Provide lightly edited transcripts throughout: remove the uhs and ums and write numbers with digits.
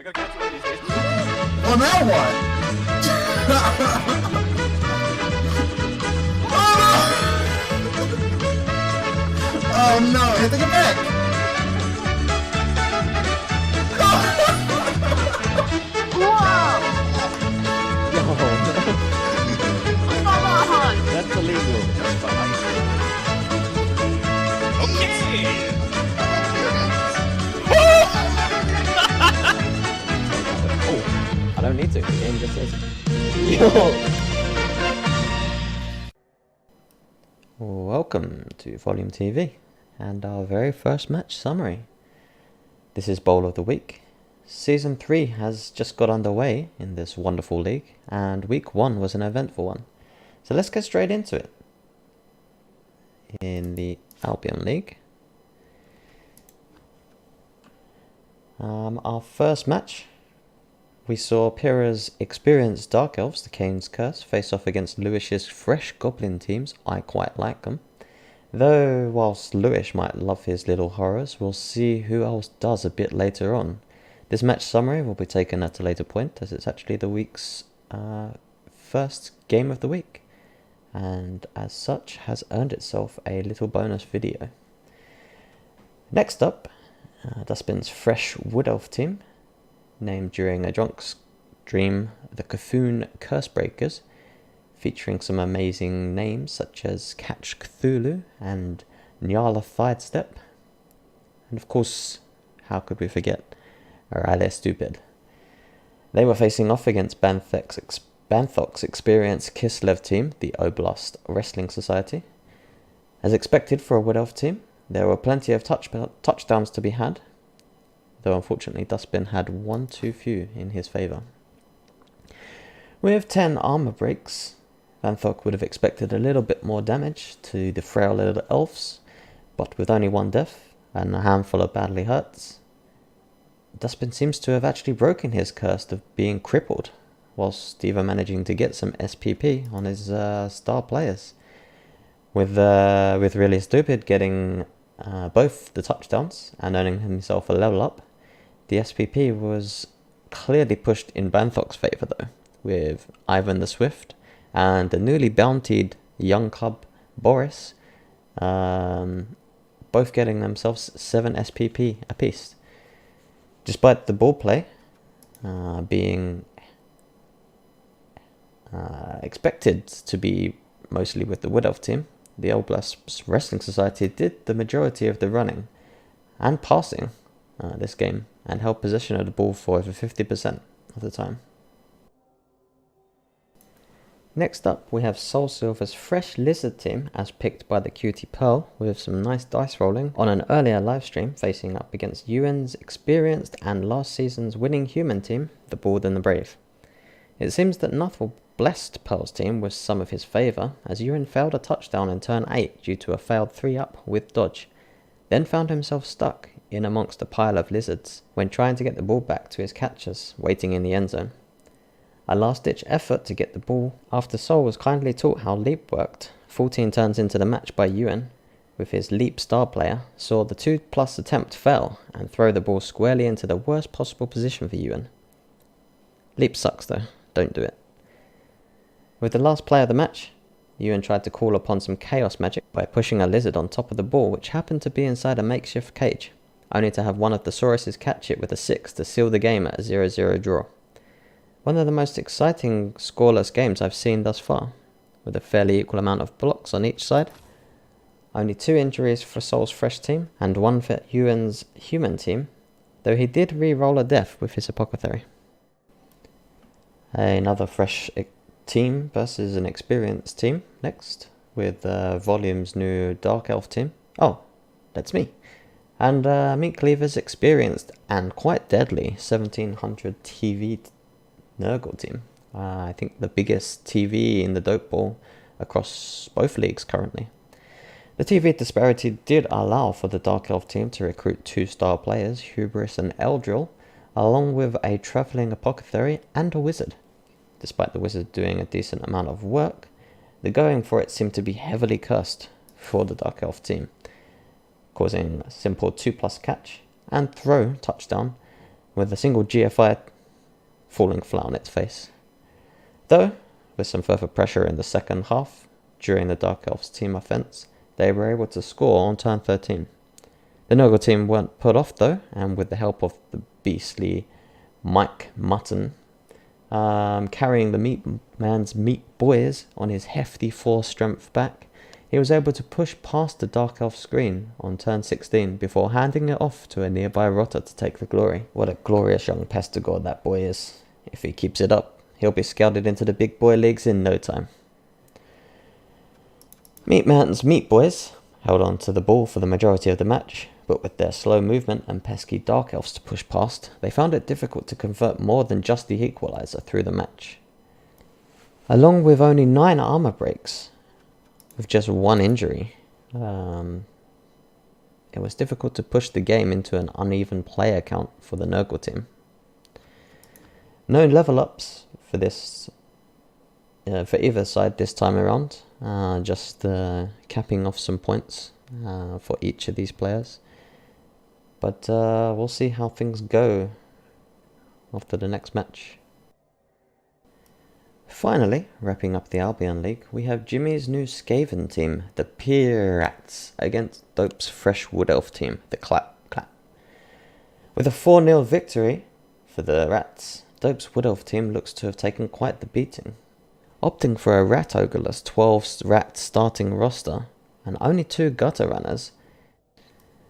On that one! Oh no, hit the back! That's illegal. Okay. Oh, I don't need to. The game just says. Welcome to Volume TV and our very first match summary. This is Bowl of the Week. Season 3 has just got underway in this wonderful league, and Week 1 was an eventful one. So let's get straight into it. In the Albion League, our first match, we saw Pyrrha's experienced Dark Elves, the Kane's Curse, face off against Lewish's fresh Goblin teams. I quite like them. Though, whilst Lewis might love his little horrors, we'll see who else does a bit later on. This match summary will be taken at a later point, as it's actually the week's first game of the week, and as such has earned itself a little bonus video. Next up, Dustbin's fresh Wood Elf team, named during a drunk's dream the Cthulhu Cursebreakers, featuring some amazing names such as Catch Cthulhu and Nyala Sidestep, and of course, how could we forget Raleigh Stupid. They were facing off against Banthok's experienced Kislev team, the Oblast Wrestling Society. As expected for a Wood Elf team, there were plenty of touchdowns to be had, though unfortunately Dustbin had one too few in his favour. With 10 armour breaks, Banthok would have expected a little bit more damage to the frail little elves, but with only one death and a handful of badly hurts, Dustbin seems to have actually broken his curse of being crippled, whilst even managing to get some SPP on his star players. With Really Stupid getting both the touchdowns and earning himself a level up, the SPP was clearly pushed in Banthok's favour though, with Ivan the Swift and the newly bountied young cub Boris both getting themselves 7 SPP apiece. Despite the ball play being expected to be mostly with the Wood Elf team, the Oblast Wrestling Society did the majority of the running and passing this game, and held possession of the ball for over 50% of the time. Next up, we have Soul Silver's fresh Lizard team, as picked by the Cutie Pearl, with some nice dice rolling on an earlier livestream, facing up against Ewan's experienced and last season's winning human team, the Bold and the Brave. It seems that Nuthel blessed Pearl's team with some of his favour, as Ewan failed a touchdown in turn 8 due to a failed 3-up with dodge, then found himself stuck in amongst a pile of lizards when trying to get the ball back to his catchers waiting in the end zone. A last-ditch effort to get the ball after Soul was kindly taught how leap worked. 14 turns into the match by Ewan, with his leap star player, saw the 2+ attempt fail and throw the ball squarely into the worst possible position for Ewan. Leap sucks though, don't do it. With the last play of the match, Ewan tried to call upon some chaos magic by pushing a lizard on top of the ball, which happened to be inside a makeshift cage, only to have one of the Sauruses catch it with a 6 to seal the game at a 0-0 draw. One of the most exciting scoreless games I've seen thus far, with a fairly equal amount of blocks on each side. Only 2 injuries for Soul's fresh team, and 1 for Ewan's human team, though he did re-roll a death with his apothecary. Another fresh team versus an experienced team next, with Volume's new Dark Elf team. Oh, that's me. And Meat Cleaver's experienced and quite deadly 1700 TV Nurgle team. I think the biggest TV in the Dope Ball across both leagues currently. The TV disparity did allow for the Dark Elf team to recruit 2 star players, Hubris and Eldril, along with a travelling apothecary and a wizard. Despite the wizard doing a decent amount of work, the going for it seemed to be heavily cursed for the Dark Elf team, causing a simple 2+ catch and throw touchdown with a single GFI falling flat on its face. Though, with some further pressure in the second half, during the Dark Elves team offense, they were able to score on turn 13. The Nurgle team weren't put off though, and with the help of the beastly Mike Mutton, carrying the Meat Boys on his hefty 4-strength back, he was able to push past the Dark Elf screen on turn 16 before handing it off to a nearby Rotter to take the glory. What a glorious young Pestigore that boy is. If he keeps it up, he'll be scouted into the big boy leagues in no time. Meat Mountain's Meat Boys held on to the ball for the majority of the match, but with their slow movement and pesky Dark Elves to push past, they found it difficult to convert more than just the equaliser through the match. Along with only 9 armour breaks, with just 1 injury, it was difficult to push the game into an uneven player count for the Nurgle team. No level ups for this, for either side this time around, just capping off some points for each of these players. But we'll see how things go after the next match. Finally, wrapping up the Albion League, we have Jimmy's new Skaven team, the Pirates, against Dope's Fresh Wood Elf team, the Clap Clap. With a 4-0 victory for the Rats, Dope's Wood Elf team looks to have taken quite the beating. Opting for a Rat Ogolus 12-rat starting roster, and only 2 gutter runners,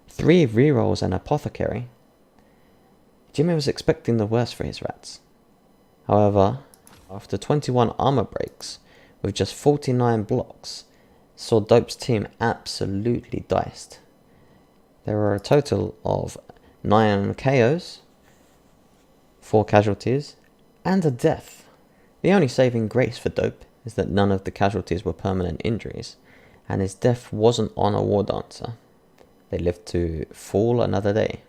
3 rerolls and apothecary, Jimmy was expecting the worst for his rats. However, after 21 armor breaks, with just 49 blocks, saw Dope's team absolutely diced. There were a total of 9 KOs, 4 casualties, and a death. The only saving grace for Dope is that none of the casualties were permanent injuries, and his death wasn't on a War Dancer. They lived to fall another day.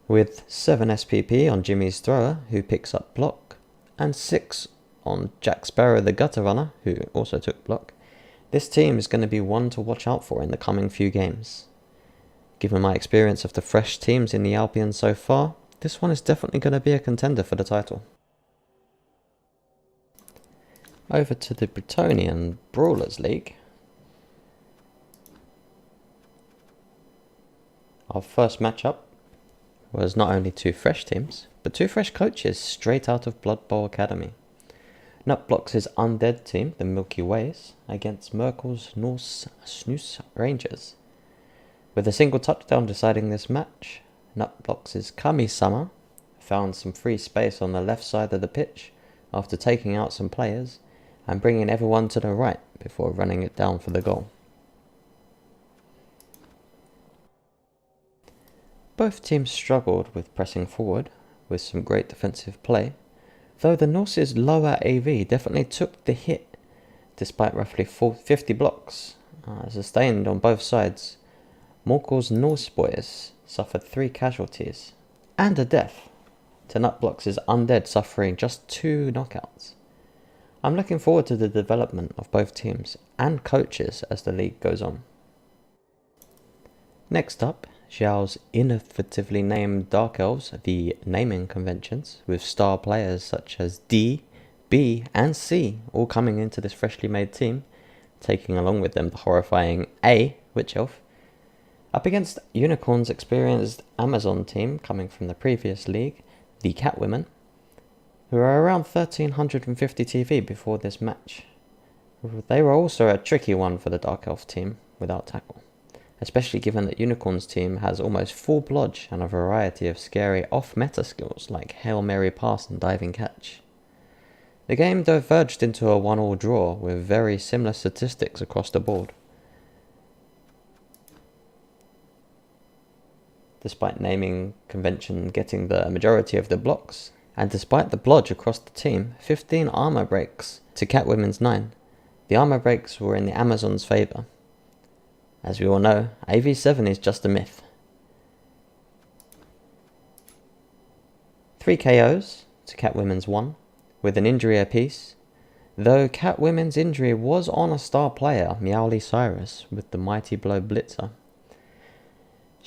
With 7 SPP on Jimmy's Thrower, who picks up block, and 6 on Jack Sparrow the Gutter Runner, who also took block, this team is going to be one to watch out for in the coming few games. Given my experience of the fresh teams in the Albion so far, this one is definitely going to be a contender for the title. Over to the Bretonnian Brawlers League. Our first matchup was not only 2 fresh teams, but 2 fresh coaches straight out of Blood Bowl Academy. Nutblock's undead team, the Milky Ways, against Merkel's Norse Snooze Rangers. With a single touchdown deciding this match, Nutblock's Kami-sama found some free space on the left side of the pitch after taking out some players and bringing everyone to the right before running it down for the goal. Both teams struggled with pressing forward, with some great defensive play, though the Norse's lower AV definitely took the hit, despite roughly 50 blocks sustained on both sides. Morkel's Norse boys suffered 3 casualties, and a death, to Nutblock's Undead suffering just 2 knockouts. I'm looking forward to the development of both teams and coaches as the league goes on. Next up, Xiao's innovatively named Dark Elves, the naming conventions, with star players such as D, B and C all coming into this freshly made team, taking along with them the horrifying A Witch Elf, up against Unicorn's experienced Amazon team coming from the previous league, the Catwomen, who are around 1350 TV before this match. They were also a tricky one for the Dark Elf team without tackle, especially given that Unicorn's team has almost full blodge and a variety of scary off-meta skills like Hail Mary Pass and Diving Catch. The game diverged into a 1-1 draw with very similar statistics across the board. Despite naming convention getting the majority of the blocks, and despite the blodge across the team, 15 armor breaks to Catwomen's 9, the armor breaks were in the Amazon's favour. As we all know, AV7 is just a myth. 3 KOs to Catwomen's 1, with an injury apiece, though Catwomen's injury was on a star player, Meowly Cyrus, with the Mighty Blow Blitzer.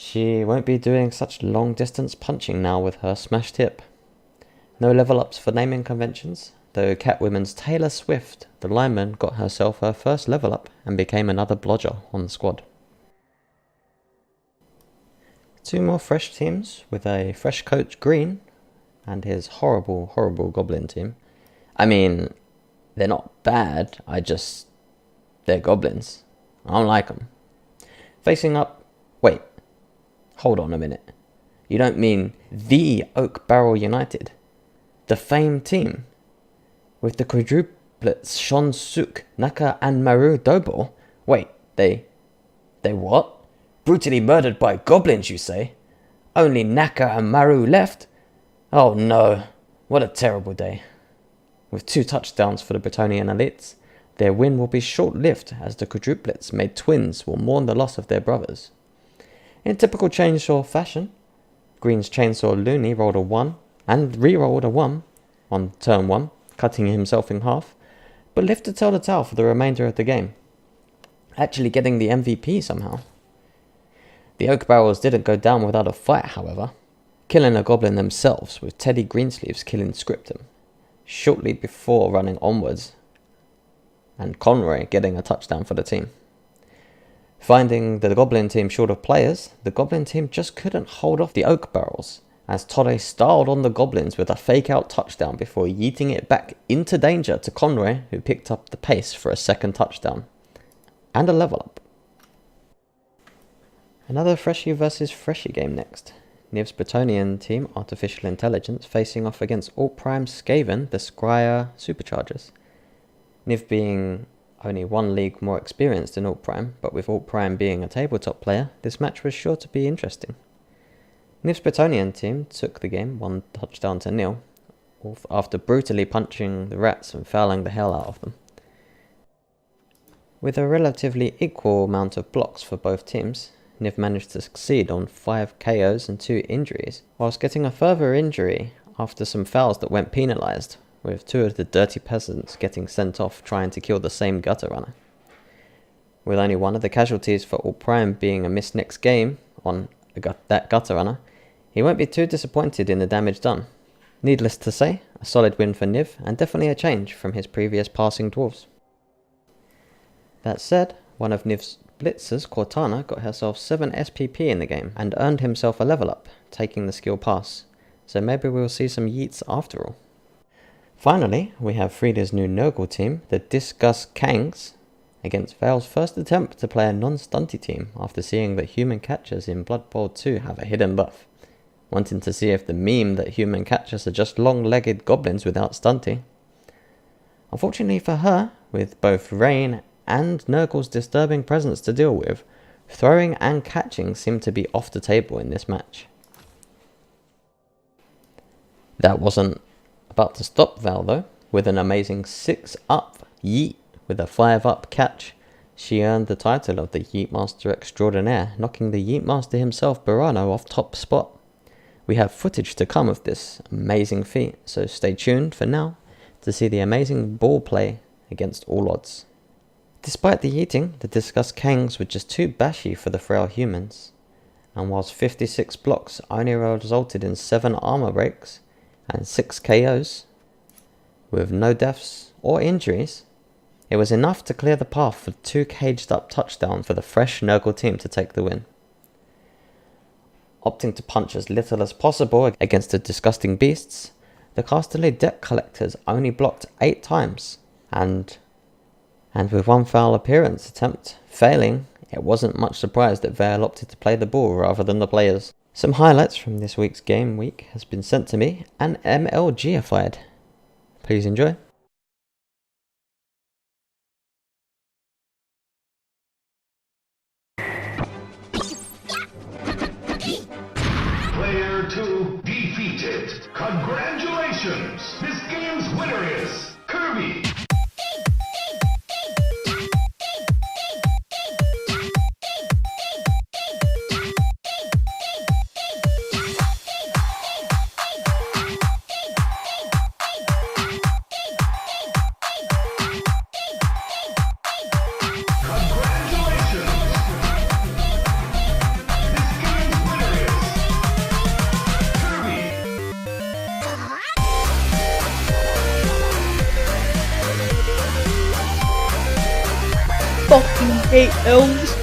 She won't be doing such long distance punching now with her smashed hip. No level ups for naming conventions, though Catwoman's Taylor Swift, the lineman, got herself her first level up and became another blodger on the squad. Two more fresh teams with a fresh coach Green and his horrible goblin team. I mean, they're not bad, they're goblins. I don't like them. Facing up, wait, hold on a minute. You don't mean the Oak Barrel United, the famed team with the quadruplets Shon Suk, Naka and Maru Dobo? Wait, they what? Brutally murdered by goblins, you say? Only Naka and Maru left? Oh no, what a terrible day. With 2 touchdowns for the Bretonnian elites, their win will be short-lived as the quadruplets made twins will mourn the loss of their brothers. In typical Chainsaw fashion, Green's Chainsaw Looney rolled a 1 and re-rolled a 1 on turn 1, cutting himself in half, but lived to tell the tale for the remainder of the game, actually getting the MVP somehow. The Oak Barrels didn't go down without a fight, however, killing a goblin themselves with Teddy Greensleeves killing Scriptum, shortly before running onwards, and Conroy getting a touchdown for the team. Finding the Goblin team short of players, the Goblin team just couldn't hold off the Oak Barrels, as Todde styled on the Goblins with a fake-out touchdown before yeeting it back into danger to Conroy, who picked up the pace for a second touchdown, and a level up. Another Freshie versus Freshie game next. Niv's Bretonnian team, Artificial Intelligence, facing off against Alt Prime Skaven, the Scryer Superchargers. Niv being only 1 league more experienced than Alt Prime, but with Alt Prime being a tabletop player, this match was sure to be interesting. Niv's Bretonnian team took the game 1 touchdown to 0, after brutally punching the rats and fouling the hell out of them. With a relatively equal amount of blocks for both teams, Niv managed to succeed on 5 KOs and 2 injuries, whilst getting a further injury after some fouls that went penalised, with 2 of the dirty peasants getting sent off trying to kill the same gutter runner. With only 1 of the casualties for Alt Prime being a missed next game on that gutter runner, he won't be too disappointed in the damage done. Needless to say, a solid win for Niv and definitely a change from his previous passing dwarves. That said, one of Niv's blitzers, Cortana, got herself 7 SPP in the game and earned himself a level up, taking the skill pass, so maybe we'll see some yeets after all. Finally, we have Frida's new Nurgle team, the Discuss Kangs, against Vale's first attempt to play a non-stunty team after seeing that human catchers in Blood Bowl 2 have a hidden buff, wanting to see if the meme that human catchers are just long-legged goblins without stunty. Unfortunately for her, with both Rain and Nurgle's disturbing presence to deal with, throwing and catching seem to be off the table in this match. That wasn't about to stop Val though. With an amazing 6-up yeet with a 5-up catch, she earned the title of the Yeet Master Extraordinaire, knocking the Yeet Master himself, Burano, off top spot. We have footage to come of this amazing feat, so stay tuned for now to see the amazing ball play against all odds. Despite the yeeting, the Discuss Kangs were just too bashy for the frail humans, and whilst 56 blocks only resulted in 7 armor breaks and 6 KOs, with no deaths or injuries, it was enough to clear the path for 2 caged up touchdowns for the fresh Nurgle team to take the win. Opting to punch as little as possible against the disgusting beasts, the Casterly Debt Collectors only blocked 8 times, and with 1 foul appearance attempt failing, it wasn't much surprise that Vale opted to play the ball rather than the players. Some highlights from this week's game week has been sent to me and MLGified. Please enjoy. Player 2 defeated. Congratulations! This game's winner is Kirby! Congratulations! This game's hate elves.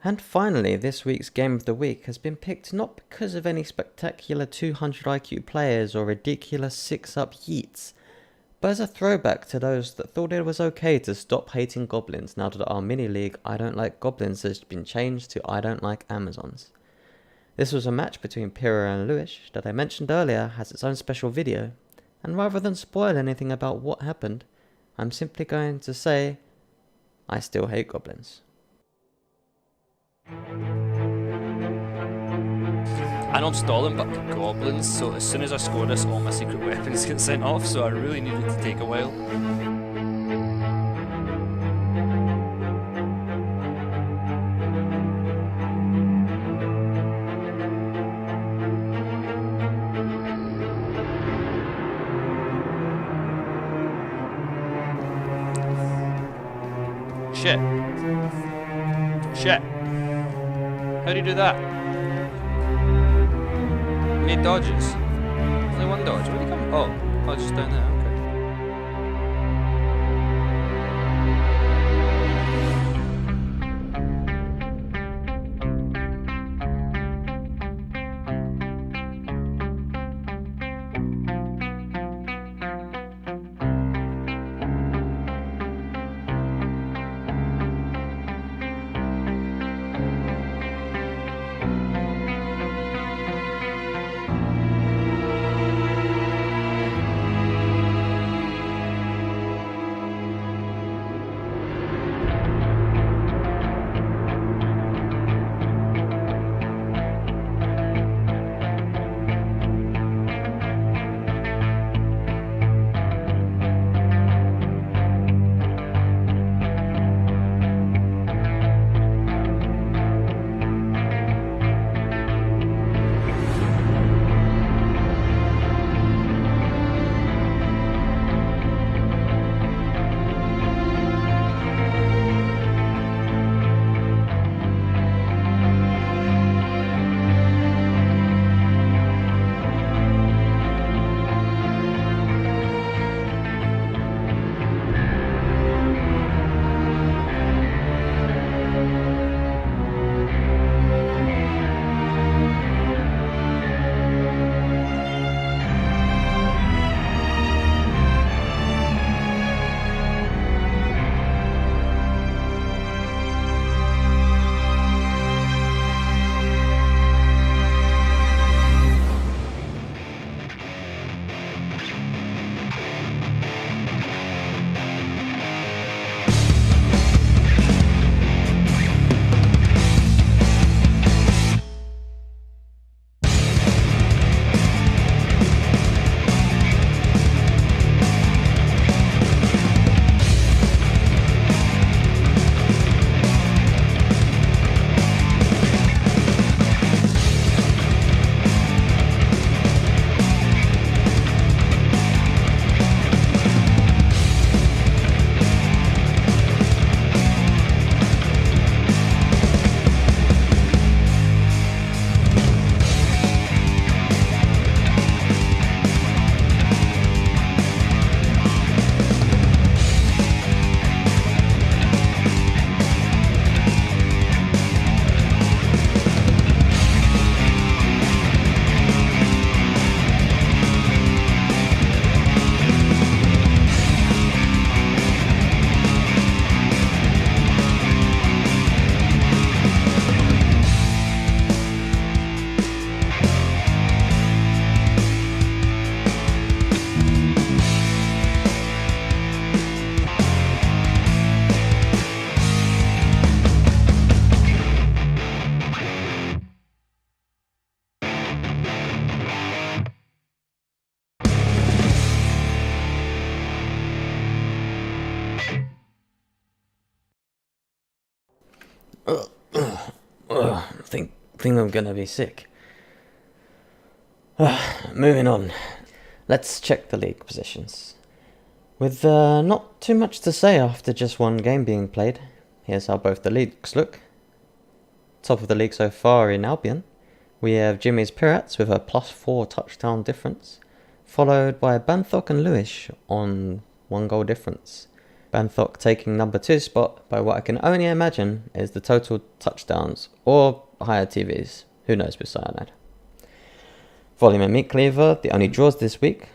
And finally, this week's Game of the Week has been picked not because of any spectacular 200 IQ players or ridiculous 6-up yeets, but as a throwback to those that thought it was okay to stop hating goblins now that our mini-league I Don't Like Goblins has been changed to I Don't Like Amazons. This was a match between Pyrrha and Lewis that I mentioned earlier has its own special video, and rather than spoil anything about what happened, I'm simply going to say, I still hate goblins. I know I'm stalling, but goblins, so as soon as I score this, all my secret weapons get sent off, so I really needed to take a while. Shit. Shit. How do you do that? Made dodges. Only one dodge. Where'd he come? Oh, just down there. Okay. Think I'm gonna be sick. Moving on. Let's check the league positions. With not too much to say after just one game being played, here's how both the leagues look. Top of the league so far in Albion, we have Jimmy's Pirates with a +4 touchdown difference, followed by Banthok and Lewis on 1 goal difference. Banthok taking number 2 spot by what I can only imagine is the total touchdowns or higher TVs. Who knows with Cyanide. Volume and Meat Cleaver, the only draws this week.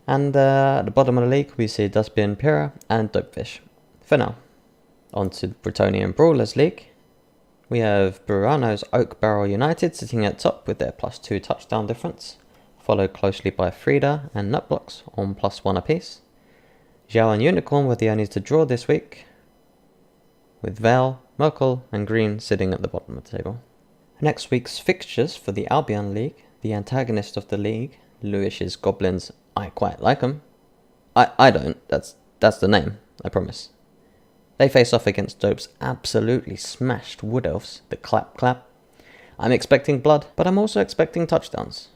And at the bottom of the league, we see Dustbin Pyrrha and Dopefish. For now, on to the Bretonian Brawlers League. We have Burano's Oak Barrel United sitting at top with their +2 touchdown difference, followed closely by Frida and Nutblocks on +1 apiece. Zhao and Unicorn were the only to draw this week, with Val, Merkel and Green sitting at the bottom of the table. Next week's fixtures for the Albion League, the antagonist of the league, Lewis's Goblins, I quite like them. I don't, that's the name, I promise. They face off against Dope's absolutely smashed Wood Elves, the Clap Clap. I'm expecting blood, but I'm also expecting touchdowns.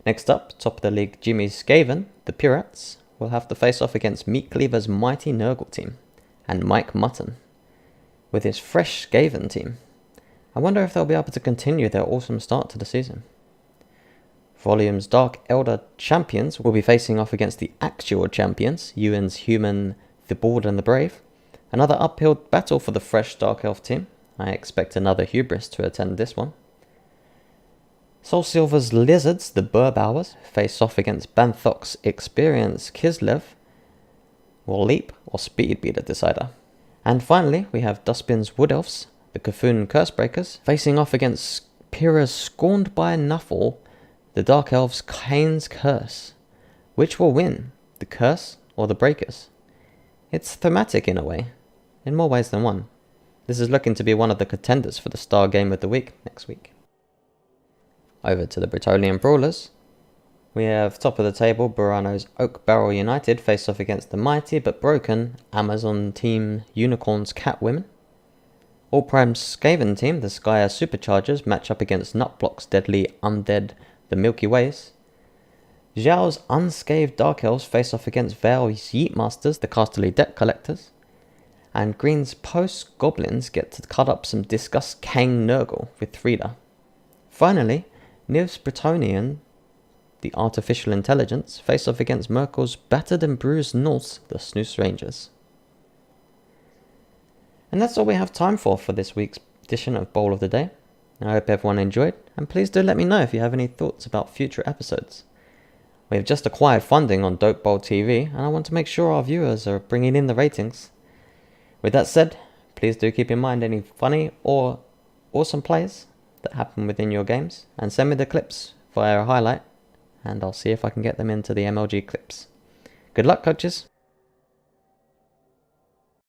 Next up, top of the league, Jimmy's Skaven, the Pirates, will have to face off against Meat Cleaver's mighty Nurgle team, and Mike Mutton, with his fresh Skaven team. I wonder if they'll be able to continue their awesome start to the season. Volume's Dark Elder champions will be facing off against the actual champions, Ewan's Human, the Bold and the Brave. Another uphill battle for the fresh Dark Elf team. I expect another Hubris to attend this one. Soul Silver's Lizards, the Burbowers, face off against Banthok's experienced Kislev. Will Leap or Speed be the decider? And finally, we have Dustbin's Wood Elves, the Cthulhu Cursebreakers, facing off against Pyrrha's Scorned by Nuffle, the Dark Elves' Kane's Curse. Which will win, the Curse or the Breakers? It's thematic in a way, in more ways than one. This is looking to be one of the contenders for the Star Game of the Week next week. Over to the Bretonian Brawlers. We have top of the table, Burano's Oak Barrel United face off against the mighty but broken Amazon team Unicorn's Catwomen. All Prime's Skaven team, the Skya Superchargers, match up against Nutblock's deadly Undead, the Milky Ways. Zhao's unscathed Dark Elves face off against Vale's Yeetmasters, the Casterly Debt Collectors. And Green's Post Goblins get to cut up some Disgust Kang Nurgle with Frida. Finally, Niv's Bretonian, the Artificial Intelligence, face off against Merkel's Battered and Bruised Norse, the Snooze Rangers. And that's all we have time for this week's edition of Bowl of the Day. I hope everyone enjoyed, and please do let me know if you have any thoughts about future episodes. We have just acquired funding on Dope Bowl TV, and I want to make sure our viewers are bringing in the ratings. With that said, please do keep in mind any funny or awesome plays that happen within your games, and send me the clips via a highlight, and I'll see if I can get them into the MLG clips. Good luck, coaches!